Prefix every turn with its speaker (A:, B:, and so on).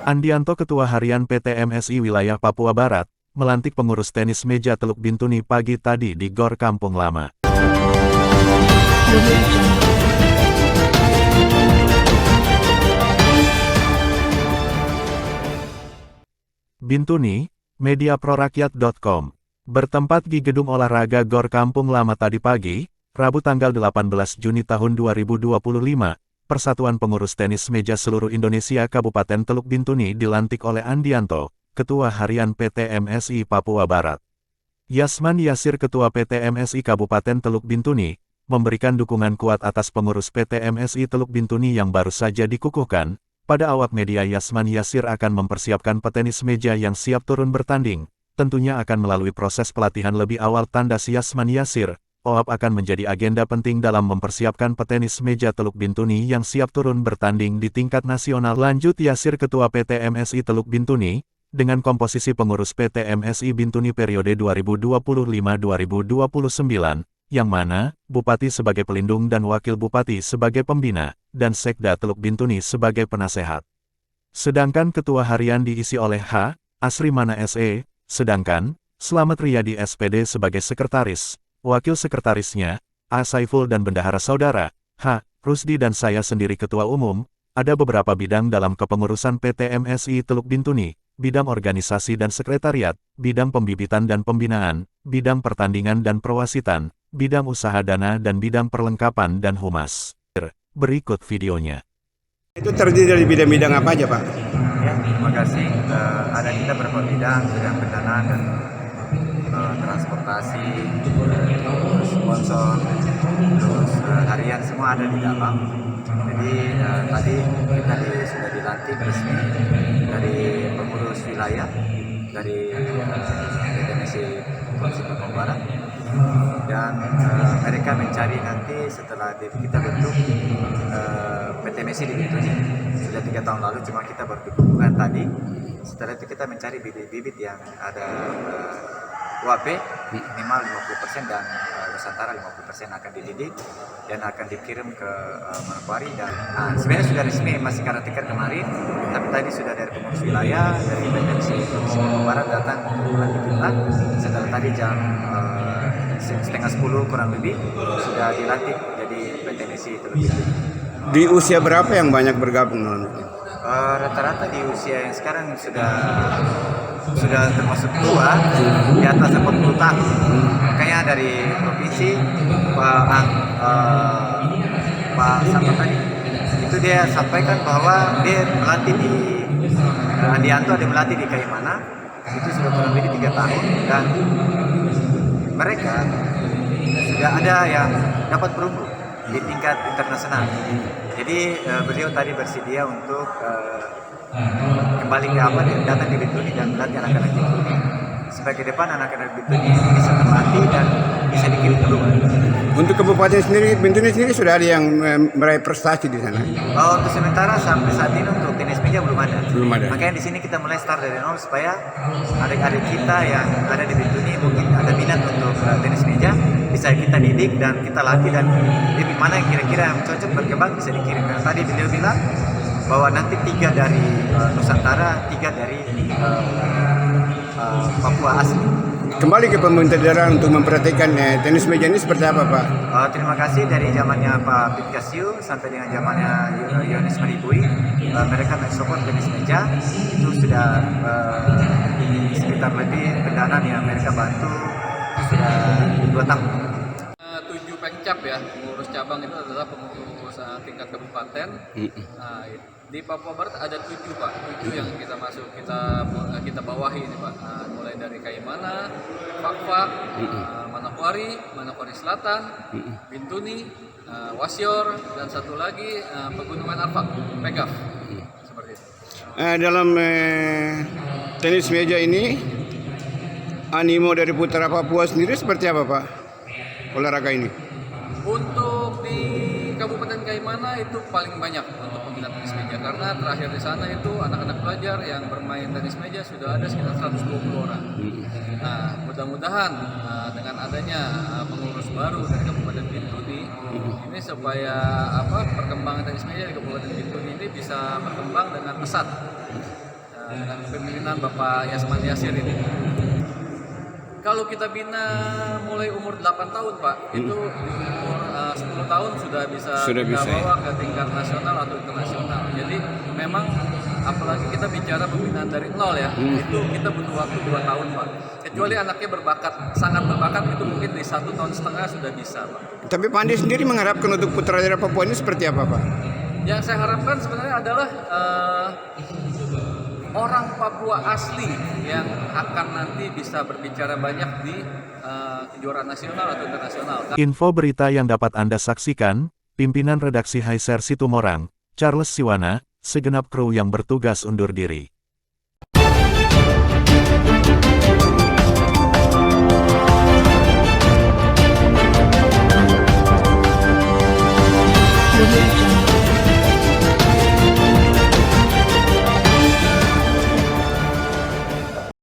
A: Andianto Ketua Harian PT MSI Wilayah Papua Barat, melantik pengurus tenis meja Teluk Bintuni pagi tadi di Gor Kampung Lama. Bintuni, mediaprorakyat.com. Bertempat di Gedung Olahraga Gor Kampung Lama tadi pagi, Rabu tanggal 18 Juni tahun 2025, Persatuan Pengurus Tenis Meja Seluruh Indonesia Kabupaten Teluk Bintuni dilantik oleh Andianto, Ketua Harian PT MSI Papua Barat. Yasman Yasir Ketua PT MSI Kabupaten Teluk Bintuni, memberikan dukungan kuat atas pengurus PT MSI Teluk Bintuni yang baru saja dikukuhkan. Pada awak media Yasman Yasir akan mempersiapkan petenis meja yang siap turun bertanding, tentunya akan melalui proses pelatihan lebih awal tandas Yasman Yasir. OAP akan menjadi agenda penting dalam mempersiapkan petenis meja Teluk Bintuni yang siap turun bertanding di tingkat nasional. Lanjut Yasir Ketua PT MSI Teluk Bintuni, dengan komposisi pengurus PT MSI Bintuni periode 2025-2029, yang mana, Bupati sebagai pelindung dan Wakil Bupati sebagai pembina, dan Sekda Teluk Bintuni sebagai penasehat. Sedangkan Ketua Harian diisi oleh H. Asrimana SE, sedangkan, Slamet Riyadi SPD sebagai Sekretaris. Wakil Sekretarisnya, A. Saiful dan Bendahara Saudara, H. Rusdi dan saya sendiri Ketua Umum. Ada beberapa bidang dalam kepengurusan PT MSI Teluk Bintuni, bidang organisasi dan sekretariat, bidang pembibitan dan pembinaan, bidang pertandingan dan perwasitan, bidang usaha dana dan bidang perlengkapan dan humas. Berikut videonya.
B: Itu terdiri dari bidang-bidang apa aja, Pak?
C: Ya, terima kasih. Ada kita beberapa bidang, bidang pendanaan dan transportasi, terus sponsor, terus harian semua ada di dalam. Jadi tadi kita sudah dilantik resmi dari pengurus wilayah dari PT MSI Provinsi Papua Barat, dan mereka mencari nanti setelah kita bentuk PT MSI di Bintuni sudah 3 tahun lalu, cuma kita baru dikukuhkan tadi. Setelah itu kita mencari bibit-bibit yang ada UAP minimal 50% dan Nusantara 50% akan dididik dan akan dikirim ke Manokwari. Dan sebenarnya sudah resmi, masih karantina kemarin, tapi tadi sudah dari pengurus wilayah dari PTMSI Provinsi Papua Barat datang untuk melantik kita. Setelah tadi jam 9:30 kurang lebih sudah dilantik jadi PTMSI Teluk Bintuni.
B: Di usia berapa yang banyak bergabung?
C: Rata-rata di usia yang sekarang sudah termasuk tua, di atas 40 tahun. Makanya dari provinsi Pak Sampah tadi itu dia sampaikan bahwa dia melatih di Andianto, ada melatih di Kaimana, itu sudah kurang lebih 3 tahun, dan mereka sudah ada yang dapat perunggu di tingkat internasional. Jadi beliau tadi bersedia untuk kembali ke datang di Bintuni dan melatih anak-anak Bintuni. Supaya ke depan anak-anak Bintuni bisa terlatih dan bisa dikirim keluar.
B: Untuk kabupaten sendiri, Bintuni sendiri sudah ada yang meraih prestasi di sana?
C: Untuk sementara sampai saat ini untuk tenis meja belum ada.
B: Belum ada.
C: Makanya di sini kita mulai start dari nol supaya adik-adik kita yang ada di Bintuni mungkin ada minat untuk tenis meja, bisa kita didik dan kita latih, dan di mana yang kira-kira yang cocok berkembang bisa dikirim. Karena tadi beliau bilang bahwa nanti 3 dari Nusantara, 3 dari Papua asli.
B: Kembali ke pemerintah daerah untuk memperhatikan tenis meja ini seperti apa, Pak?
C: Terima kasih dari zamannya Pak Pitkasiu sampai dengan zamannya Yohanes Maribui, mereka mensupport tenis meja. Itu sudah sekitar lebih pendanaan yang mereka bantu sudah 2 tahun.
D: 7 pengcap ya, pengurus cabang itu adalah pengurus tingkat kabupaten. Di Papua Barat ada 7 Pak, 7 yang kita masuk, kita bawahi ini Pak. Mulai dari Kaimana, Fakfak, Manokwari Selatan, Bintuni, Wasior, dan satu lagi Pegunungan Arfak, Pegaf, seperti itu.
B: Dalam tenis meja ini, animo dari putra Papua sendiri seperti apa, Pak? Olahraga ini?
D: Untuk di Kabupaten Kaimana itu paling banyak untuk peminat tenis meja, karena terakhir di sana itu anak-anak pelajar yang bermain tenis meja sudah ada sekitar 120 orang. Nah, mudah-mudahan dengan adanya pengurus baru dari Kabupaten Bintuni ini supaya perkembangan tenis meja di Kabupaten Bintuni ini bisa berkembang dengan pesat. dengan kepemimpinan Bapak Yasman Yasir ini. Kalau kita bina mulai umur 8 tahun Pak, itu di umur 10 tahun sudah bisa
B: Sudah
D: kita
B: bisa,
D: bawa ke tingkat nasional atau internasional. Jadi memang apalagi kita bicara pembinaan dari nol ya, itu kita butuh waktu 2 tahun Pak. Kecuali anaknya berbakat, sangat berbakat, itu mungkin di 1,5 tahun sudah bisa Pak.
B: Tapi Pak Andi sendiri mengharapkan untuk putra daerah Papua ini seperti apa Pak?
D: Yang saya harapkan sebenarnya adalah orang Papua asli yang akan nanti bisa berbicara banyak di kejuaraan nasional atau internasional.
A: Info berita yang dapat Anda saksikan, pimpinan redaksi Haiser Situmorang, Charles Siwana, segenap kru yang bertugas undur diri.